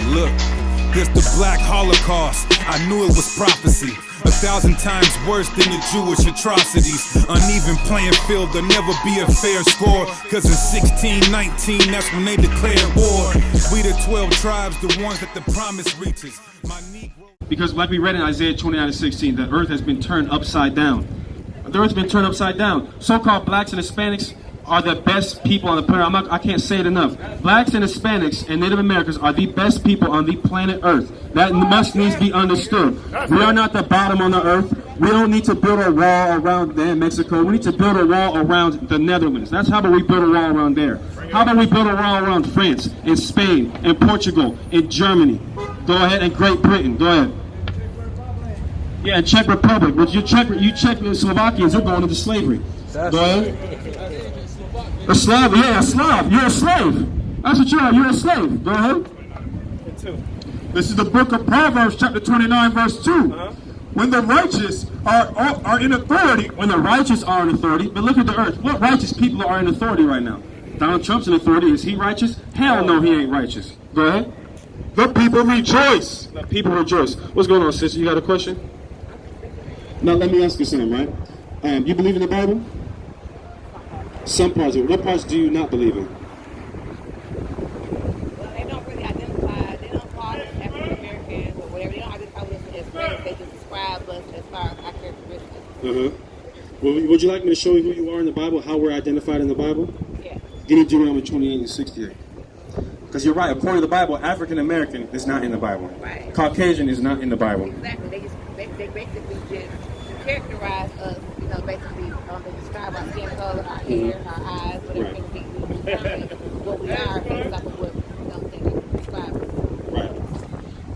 Look, this the Black Holocaust. I knew it was prophecy. 1,000 times worse than the Jewish atrocities. Uneven playing field, there'll never be a fair score. Cause in 1619, that's when they declared war. We the 12 tribes, the ones that the promise reaches. My Negro. Because like we read in Isaiah 29:16, the earth has been turned upside down. The earth's been turned upside down. So-called blacks and Hispanics are the best people on the planet. I can't say it enough. Blacks and Hispanics and Native Americans are the best people on the planet Earth. That must needs to be understood. We are not the bottom on the earth. We don't need to build a wall around Mexico. We need to build a wall around the Netherlands. That's how about we build a wall around there. How about we build a wall around France and Spain and Portugal and Germany? Go ahead, and Great Britain. Go ahead. Yeah, and Czech Republic. But you check the Slovakians, they're going into slavery. Go ahead. A Slav, yeah, a Slav. You're a slave. That's what you are. You're a slave. Go ahead. This is the book of Proverbs, chapter 29, verse 2. When the righteous are in authority. When the righteous are in authority. But look at the earth. What righteous people are in authority right now? Donald Trump's in authority. Is he righteous? Hell no, he ain't righteous. Go ahead. The people rejoice. The people rejoice. What's going on, sister? You got a question? Now, let me ask you something, right? You believe in the Bible? Some parts of it. What parts do you not believe in? Well, they don't really identify. They don't call us African Americans or whatever. They don't identify with us as race. They just describe us as far as our characteristics. Well, would you like me to show you who you are in the Bible, how we're identified in the Bible? Yeah. Give me Deuteronomy 28 and 68. Because you're right. According to the Bible, African American is not in the Bible. Right. Caucasian is not in the Bible. Exactly. They basically just characterize us. You know, basically they describe our skin color, our hair, our eyes, whatever it may be. What we are based off of what they describe us. Right.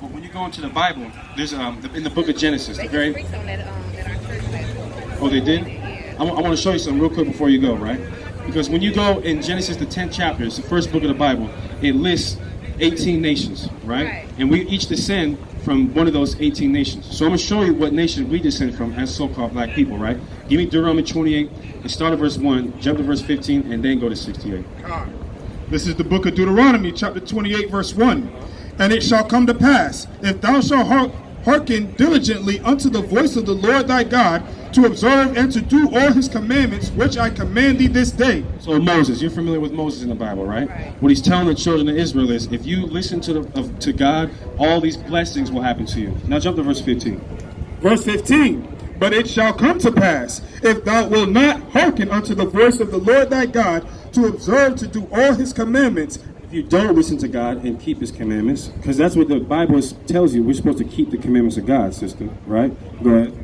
Well, when you go into the Bible, there's in the book of Genesis. They just preach on that at our church last. Oh, they did? Yeah. I want to show you something real quick before you go, right? Because when you go in Genesis, the 10th chapter, it's the first book of the Bible, it lists 18 nations, right? And we each descend from one of those 18 nations. So I'm going to show you what nation we descend from as so-called black people, right? Give me Deuteronomy 28 and start at verse 1, jump to verse 15, and then go to 68. This is the book of Deuteronomy, chapter 28, verse 1. And it shall come to pass, if thou shalt hearken diligently unto the voice of the Lord thy God, to observe and to do all his commandments, which I command thee this day. So Moses, you're familiar with Moses in the Bible, right? What he's telling the children of Israel is, if you listen to God, all these blessings will happen to you. Now jump to verse 15. Verse 15. But it shall come to pass, if thou wilt not hearken unto the voice of the Lord thy God, to observe to do all his commandments. If you don't listen to God and keep his commandments, because that's what the Bible tells you, we're supposed to keep the commandments of God, sister, right? Go ahead.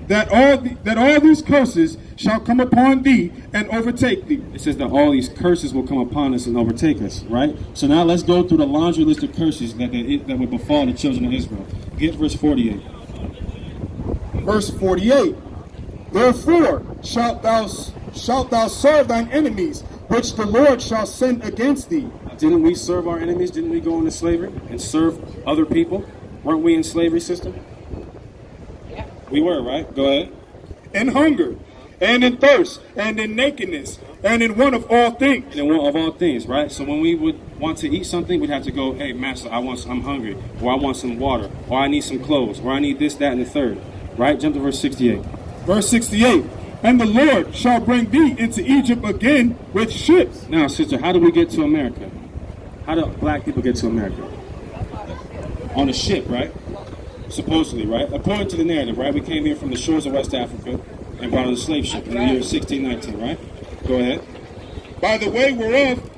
That all these curses shall come upon thee and overtake thee. It says that all these curses will come upon us and overtake us, right? So now let's go through the laundry list of curses that would befall the children of Israel. Get verse 48. Verse 48. Therefore shalt thou serve thine enemies, which the Lord shall send against thee. Didn't we serve our enemies? Didn't we go into slavery and serve other people? Weren't we in slavery, sister? Yeah. We were, right? Go ahead. In hunger, and in thirst, and in nakedness, and in want of all things. And in want of all things, right? So when we would want to eat something, we'd have to go, hey, master, I'm hungry, or I want some water, or I need some clothes, or I need this, that, and the third, right? Jump to verse 68. Verse 68. And the Lord shall bring thee into Egypt again with ships. Now, sister, how do we get to America? How do black people get to America? On a ship, right? Supposedly, right? According to the narrative, right? We came here from the shores of West Africa and brought on a slave ship in the year 1619, right? Go ahead. By the way whereof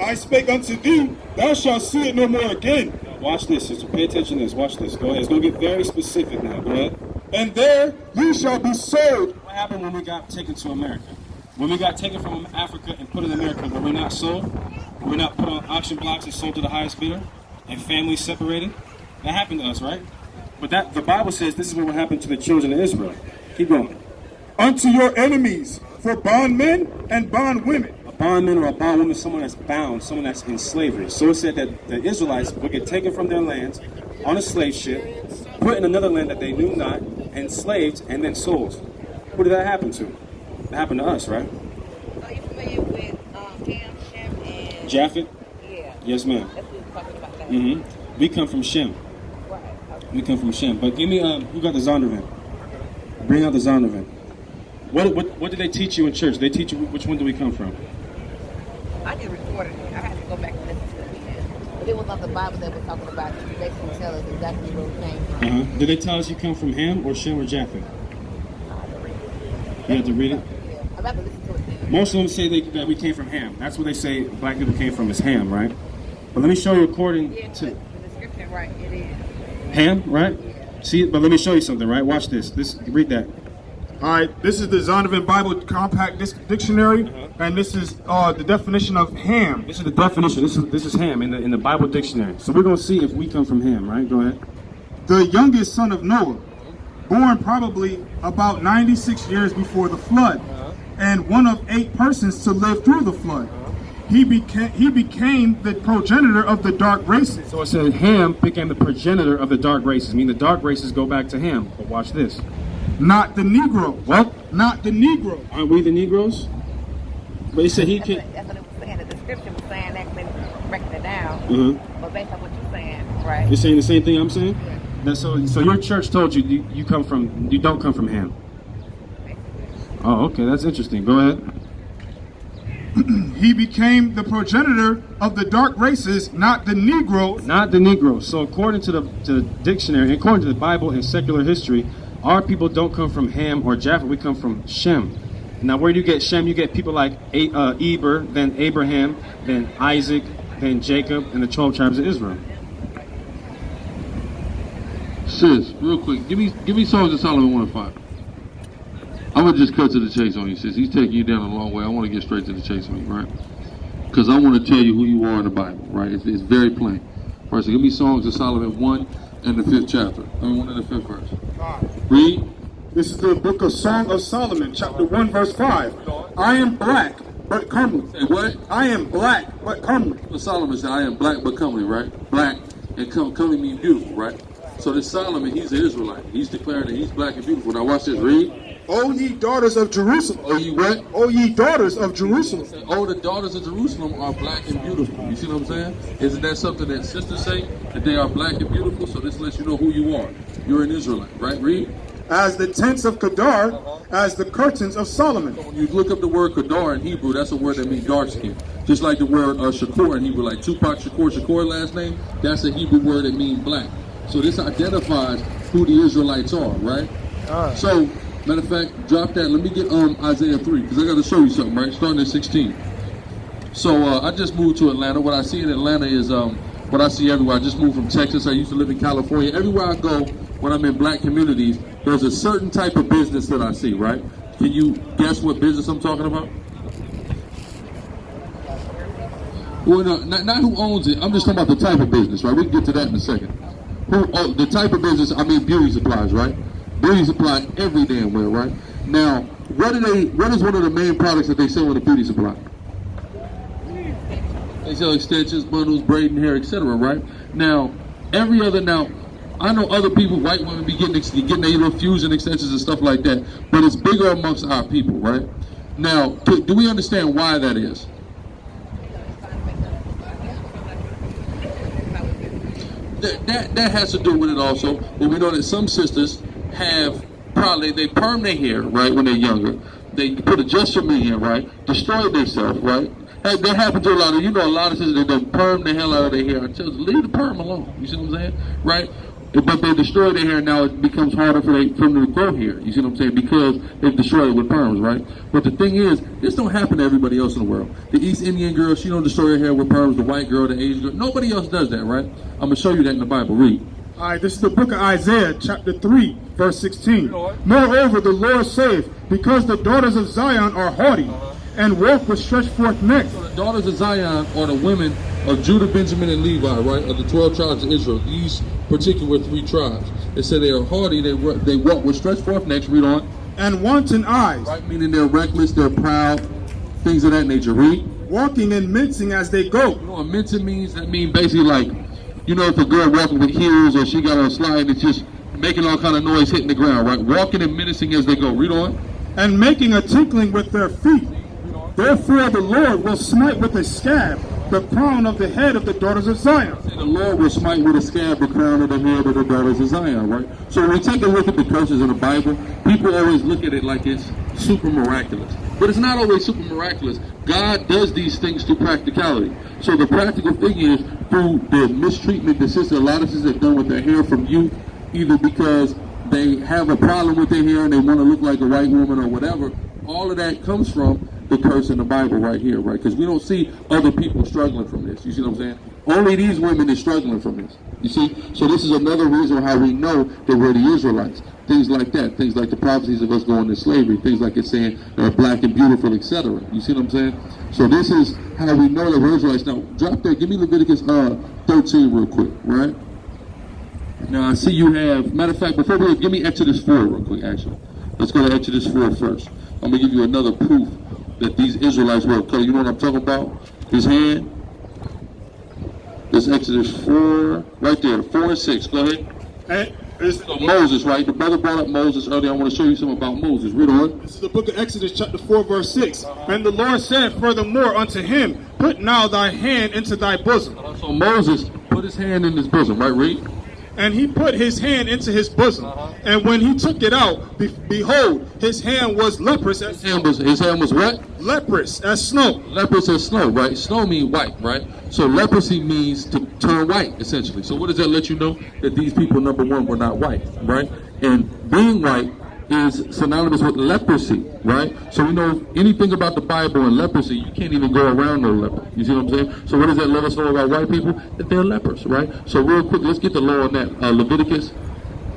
I spake unto thee, thou shalt see it no more again. Watch this, sister. Pay attention to this. Watch this. Go ahead. It's going to get very specific now. Go ahead. And there ye shall be sold. What happened when we got taken to America? When we got taken from Africa and put in America, were we not sold? Were we not put on auction blocks and sold to the highest bidder? And families separated? That happened to us, right? But the Bible says this is what will happen to the children of Israel. Keep going. Unto your enemies, for bondmen and bondwomen. A bondman or a bondwoman is someone that's bound, someone that's in slavery. So it said that the Israelites would get taken from their lands on a slave ship, put in another land that they knew not, enslaved, and then sold. Who did that happen to? It happened to us, right? Are you familiar with Ham, Shem, and Japhet? Yeah. Yes, ma'am. That's what talking about that. We come from Shem. Right. Okay. We come from Shem. But give me, who got the Zondervan? Bring out the Zondervan. What did they teach you in church? They teach you which one do we come from? I just recorded it. I had to go back and listen to it again. But it was on the Bible that was talking about it. It basically tell us exactly where we came from. Did they tell us you come from Ham or Shem or Japheth? You have to read it? Yeah. I'd rather listen to it then. Most of them say that we came from Ham. That's what they say black people came from is Ham, right? But let me show you according to the description, right, it is. Ham, right? Yeah. See, but let me show you something, right? Watch this. Read that. All right, this is the Zondervan Bible Compact Dictionary, and this is the definition of ham. This is the definition. This is Ham in the Bible dictionary. So we're gonna see if we come from Ham, right? Go ahead. The youngest son of Noah, born probably about 96 years before the flood, and one of 8 persons to live through the flood. He became the progenitor of the dark races. So it said Ham became the progenitor of the dark races. I mean, the dark races go back to Ham. But watch this. Not the Negro. What? Not the Negro. Aren't we the Negroes? But he said he That's can. what it was saying. The description was saying that, breaking it down. But based on what you're saying, right? You're saying the same thing I'm saying? Yeah. That's so your church told you you don't come from Ham. Oh, okay, that's interesting. Go ahead. He became the progenitor of the dark races, not the Negro. Not the Negroes. So according to the dictionary, according to the Bible and secular history, our people don't come from Ham or Japheth. We come from Shem. Now, where do you get Shem? You get people like Eber, then Abraham, then Isaac, then Jacob, and the 12 tribes of Israel. Sis, real quick, give me Songs of Solomon 1 and 5. I'm gonna just cut to the chase on you, sis. He's taking you down a long way. I want to get straight to the chase on you, right? Because I want to tell you who you are in the Bible, right? It's very plain. All right, so give me Songs of Solomon 1 and the 5th chapter. 1 and the 5th verse. Read. This is the book of Song of Solomon, chapter 1, verse 5. I am black, but comely. Say what? I am black, but comely. Well, Solomon said, I am black but comely, right? Black and comely mean beautiful, right? So this Solomon, he's an Israelite. He's declaring that he's black and beautiful. Now watch this, read. O ye daughters of Jerusalem. Oh, ye what? O ye daughters of Jerusalem. Oh, the daughters of Jerusalem are black and beautiful. You see what I'm saying? Isn't that something that sisters say? That they are black and beautiful? So this lets you know who you are. You're an Israelite, right? Read. As the tents of Kedar, as the curtains of Solomon. When you look up the word Kedar in Hebrew, that's a word that means dark skin. Just like the word Shakur in Hebrew, like Tupac Shakur last name, that's a Hebrew word that means black. So this identifies who the Israelites are, right? So, matter of fact, drop that. Let me get Isaiah 3, because I got to show you something, right? Starting at 16. So I just moved to Atlanta. What I see in Atlanta is what I see everywhere. I just moved from Texas. I used to live in California. Everywhere I go, when I'm in black communities, there's a certain type of business that I see, right? Can you guess what business I'm talking about? Well, no, not who owns it. I'm just talking about the type of business, right? We can get to that in a second. The type of business, I mean beauty supplies, right? Beauty supply every damn where, right? Now, what is one of the main products that they sell in a beauty supply? They sell extensions, bundles, braiding hair, etc., right? Now, I know other people, white women, be getting their little fusion extensions and stuff like that, but it's bigger amongst our people, right? Now, do we understand why that is? That has to do with it also, but we know that some sisters have they perm their hair, right, when they're younger. They put adjustment in here, right? Destroy themselves, right? Hey, that happens to a lot of sisters that don't perm the hell out of their hair and tell us, leave the perm alone. You see what I'm saying? Right? But they destroy their hair, now it becomes harder for them to grow hair. You see what I'm saying? Because they've destroyed it with perms, right? But the thing is, this don't happen to everybody else in the world. The East Indian girl, she don't destroy her hair with perms. The white girl, the Asian girl, nobody else does that, right? I'm going to show you that in the Bible. Read. All right, this is the book of Isaiah, chapter 3, verse 16. Moreover, the Lord saith, because the daughters of Zion are haughty, and walk with stretched forth necks. So the daughters of Zion are the women of Judah, Benjamin, and Levi, right? Of the 12 tribes of Israel. These particular 3 tribes. It said they are haughty, they walk with stretched forth necks. Read on. And wanton eyes. Right, meaning they're reckless, they're proud, things of that nature. Read. Walking and mincing as they go. You know what mincing means? That means basically like, you know, if a girl walking with heels or she got on a slide and it's just making all kind of noise hitting the ground, right? Walking and menacing as they go. Read on. And making a tinkling with their feet. Therefore the Lord will smite with a scab the crown of the head of the daughters of Zion. The Lord will smite with a scab the crown of the head of the daughters of Zion, right? So when we take a look at the curses in the Bible, people always look at it like it's super miraculous. But it's not always super miraculous. God does these things through practicality. So the practical thing is through the mistreatment that a lot of sisters have done with their hair from youth, either because they have a problem with their hair and they want to look like a white woman or whatever. All of that comes from the curse in the Bible right here, right? Because we don't see other people struggling from this. You see what I'm saying? Only these women are struggling from this. You see? So this is another reason how we know that we're the Israelites. Things like that. Things like the prophecies of us going into slavery. Things like it's saying black and beautiful, etc. You see what I'm saying? So this is how we know that we're Israelites. Now, drop that. Give me Leviticus 13 real quick, right? Now, I see you have, matter of fact, before we give me Exodus 4 real quick, actually. Let's go to Exodus 4 first. I'm going to give you another proof that these Israelites were okay. You know what I'm talking about? His hand. This Exodus 4, right there, 4 and 6. Go ahead. So Moses, right? The brother brought up Moses earlier. I want to show you something about Moses. Read on. This is the book of Exodus, chapter 4, verse 6. And the Lord said furthermore unto him, put now thy hand into thy bosom. So Moses put his hand in his bosom, right? Read. And he put his hand into his bosom. And when he took it out, behold, his hand was leprous as his hand was what? Leprous as snow. Leprous as snow, right? Snow means white, right? So leprosy means to turn white, essentially. So what does that let you know? That these people, number one, were not white, right? And being white is synonymous with leprosy, right? So we know anything about the Bible and leprosy, you can't even go around no leper. You see what I'm saying? So what does that let us know about white people? That they're lepers, right? So real quick, let's get the law on that. Leviticus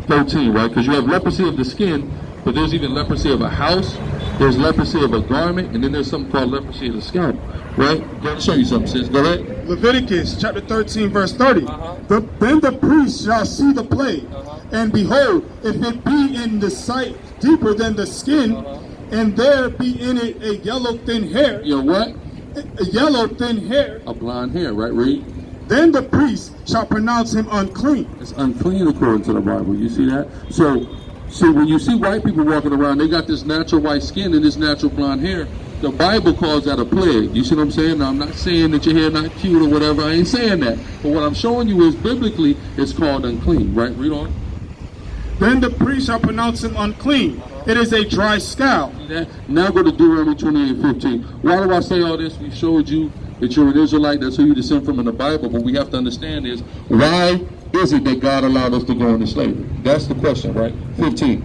13, right? Because you have leprosy of the skin, but there's even leprosy of a house, there's leprosy of a garment, and then there's something called leprosy of the scalp, right? Let me show you something, sis. Go ahead. Leviticus chapter 13, verse 30. Then the priest shall see the plague, and behold, if it be in the sight deeper than the skin, and there be in it a yellow thin hair. You know what? A yellow thin hair. A blonde hair, right? Read. Then the priest shall pronounce him unclean. It's unclean according to the Bible. You see that? So when you see white people walking around, they got this natural white skin and this natural blonde hair. The Bible calls that a plague. You see what I'm saying? Now, I'm not saying that your hair not cute or whatever. I ain't saying that. But what I'm showing you is biblically, it's called unclean. Right? Read on. Then the priest shall pronounce him unclean. It is a dry scalp. Now go to Deuteronomy 28:15. Why do I say all this? We showed you that you're an Israelite. That's who you descend from in the Bible. But we have to understand is, why is it that God allowed us to go into slavery? That's the question, right? 15.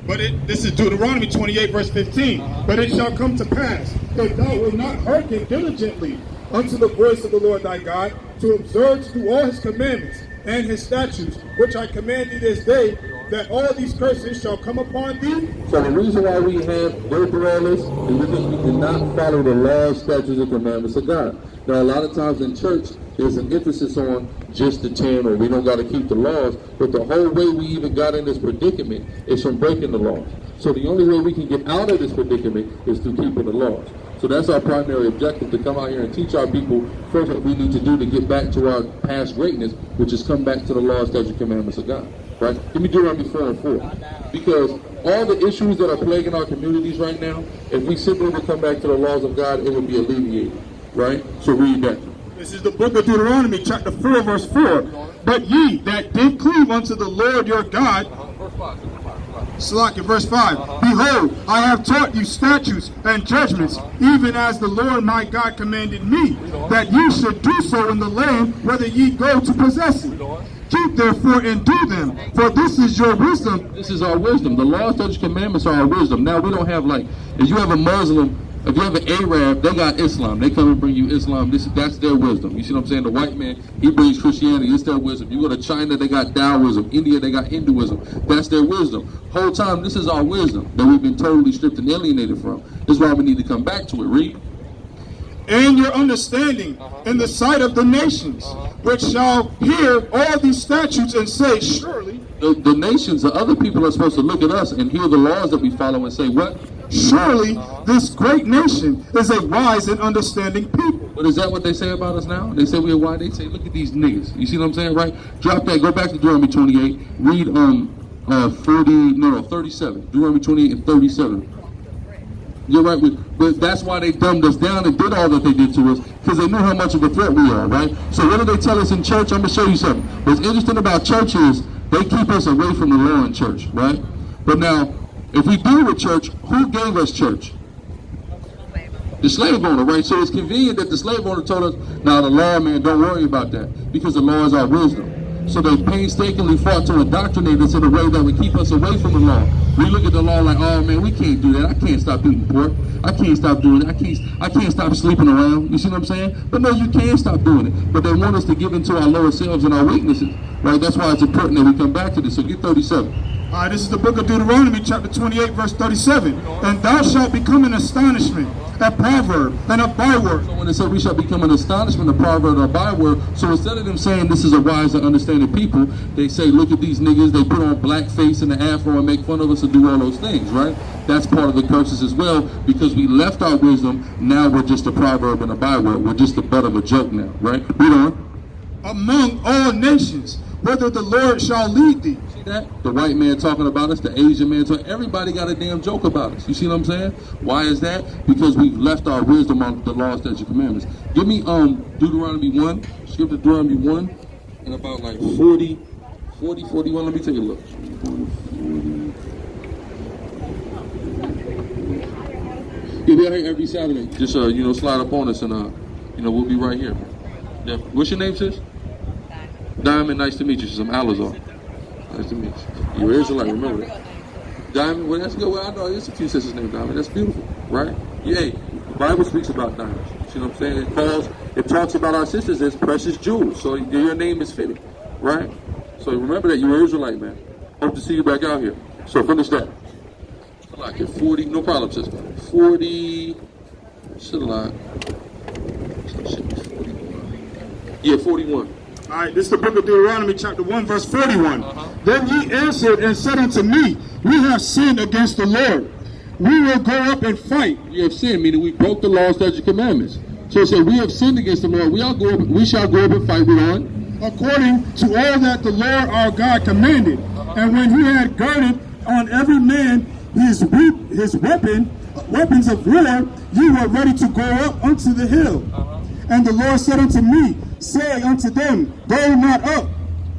But this is Deuteronomy 28, verse 15. But it shall come to pass that thou wilt not hearken diligently unto the voice of the Lord thy God, to observe to do all his commandments and his statutes, which I command thee this day, that all these curses shall come upon thee. So the reason why we have go through all this is because we did not follow the laws, statutes, and commandments of God. Now, a lot of times in church, there's an emphasis on just the 10, or we don't got to keep the laws, but the whole way we even got in this predicament is from breaking the laws. So the only way we can get out of this predicament is through keeping the laws. So that's our primary objective, to come out here and teach our people first what we need to do to get back to our past greatness, which is come back to the laws, statutes, and commandments of God. Right? Give me Deuteronomy 4 and 4. Because all the issues that are plaguing our communities right now, if we simply would come back to the laws of God, it would be alleviated. Right? So read that. This is the book of Deuteronomy, chapter 4, verse 4. But ye that did cleave unto the Lord your God, Slack, verse 5. Behold, I have taught you statutes and judgments, even as the Lord my God commanded me, that ye should do so in the land whither ye go to possess it. Keep therefore and do them, for this is your wisdom. This is our wisdom. The laws, statutes, commandments are our wisdom. Now we don't have like, if you have a Muslim, if you have an Arab, they got Islam. They come and bring you Islam. That's their wisdom. You see what I'm saying? The white man, he brings Christianity. It's their wisdom. You go to China, they got Taoism. India, they got Hinduism. That's their wisdom. Whole time, this is our wisdom that we've been totally stripped and alienated from. This is why we need to come back to it. Read. And your understanding in the sight of the nations, which shall hear all these statutes and say, surely. The nations, the other people are supposed to look at us and hear the laws that we follow and say, what? Surely this great nation is a wise and understanding people. But is that what they say about us now? They say we're wise. They say, look at these niggas. You see what I'm saying, right? Drop that. Go back to Deuteronomy 28. Read 37. Deuteronomy 28 and 37. You're right. But that's why they dumbed us down and did all that they did to us, because they knew how much of a threat we are, right? So what do they tell us in church? I'm going to show you something. What's interesting about church is they keep us away from the law in church, right? But now, if we deal with church, who gave us church? The slave owner, right? So it's convenient that the slave owner told us, now the law, man, don't worry about that, because the law is our wisdom. So they painstakingly fought to indoctrinate us in a way that would keep us away from the law. We look at the law like, oh man, we can't do that. I can't stop eating pork. I can't stop doing it. I can't stop sleeping around. You see what I'm saying? But no, you can stop doing it. But they want us to give into our lower selves and our weaknesses, right? That's why it's important that we come back to this. So get 37. All right, this is the book of Deuteronomy, chapter 28, verse 37. And thou shalt become an astonishment, a proverb, and a byword. So when they say we shall become an astonishment, a proverb, and a byword, so instead of them saying this is a wise and understanding people, they say, look at these niggas, they put on blackface and the afro and make fun of us and do all those things, right? That's part of the curses as well, because we left our wisdom, now we're just a proverb and a byword. We're just the butt of a joke now, right? Read on. Among all nations, whether the Lord shall lead thee. See that? The white man talking about us, the Asian man talking, everybody got a damn joke about us. You see what I'm saying? Why is that? Because we've left our wisdom on the law, statutes, and commandments. Give me Deuteronomy 1, skip to Deuteronomy 1, and about like 41, let me take a look. Yeah, we're here every Saturday. Just, slide up on us and, we'll be right here. Yeah. What's your name, sis? Diamond, nice to meet you. I'm Alizar. Nice to meet you. You're Israelite, remember that. Diamond, well, that's good. Well, I know there's a few sisters named Diamond. That's beautiful, right? Yeah, the Bible speaks about diamonds. See what I'm saying? It talks about our sisters as precious jewels. So your name is fitting, right? So remember that you're Israelite, man. Hope to see you back out here. So finish that. I like it. 40, no problem, sister. 40, should have should be 41. Yeah, 41. All right, this is the book of Deuteronomy, chapter 1, verse 41. Then ye answered and said unto me, we have sinned against the Lord. We will go up and fight. We have sinned, meaning we broke the law, statutes, and commandments. So it said, we have sinned against the Lord. We shall go up and fight. Read on. According to all that the Lord our God commanded. And when he had girded on every man his weapons of war, ye were ready to go up unto the hill. And the Lord said unto me, say unto them, go not up.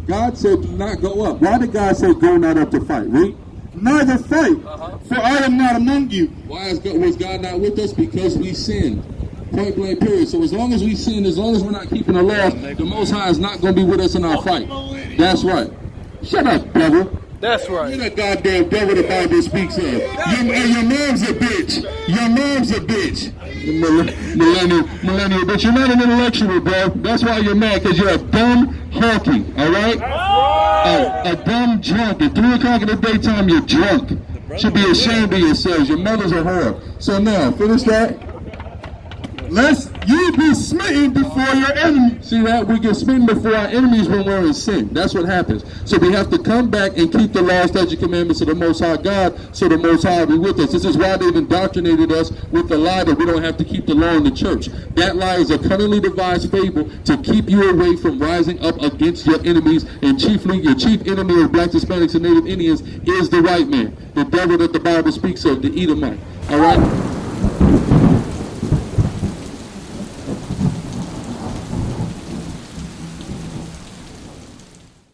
God said, do not go up. Why did God say, go not up to fight? Read. Neither fight, for I am not among you. Why was God not with us? Because we sinned. Point blank, period. So as long as we sin, as long as we're not keeping the law, the Most High is not going to be with us in our fight. That's right. Shut up, devil. That's right. You're that goddamn devil the Bible speaks of. Your mom's a bitch. Your mom's a bitch. Millennial bitch. You're not an intellectual, bro. That's why you're mad, because you're a dumb honky, all right? A dumb drunk. At 3 o'clock in the daytime, you're drunk. Should be ashamed of yourselves. Your mother's a whore. So now, finish that. Lest ye be smitten before your enemies. See that? We get smitten before our enemies when we're in sin. That's what happens. So we have to come back and keep the law, statutes, and commandments of the Most High God, so the Most High will be with us. This is why they've indoctrinated us with the lie that we don't have to keep the law in the church. That lie is a cunningly devised fable to keep you away from rising up against your enemies, and chiefly your chief enemy of blacks, Hispanics, and Native Indians is the white man, the devil that the Bible speaks of, the Edomite. All right?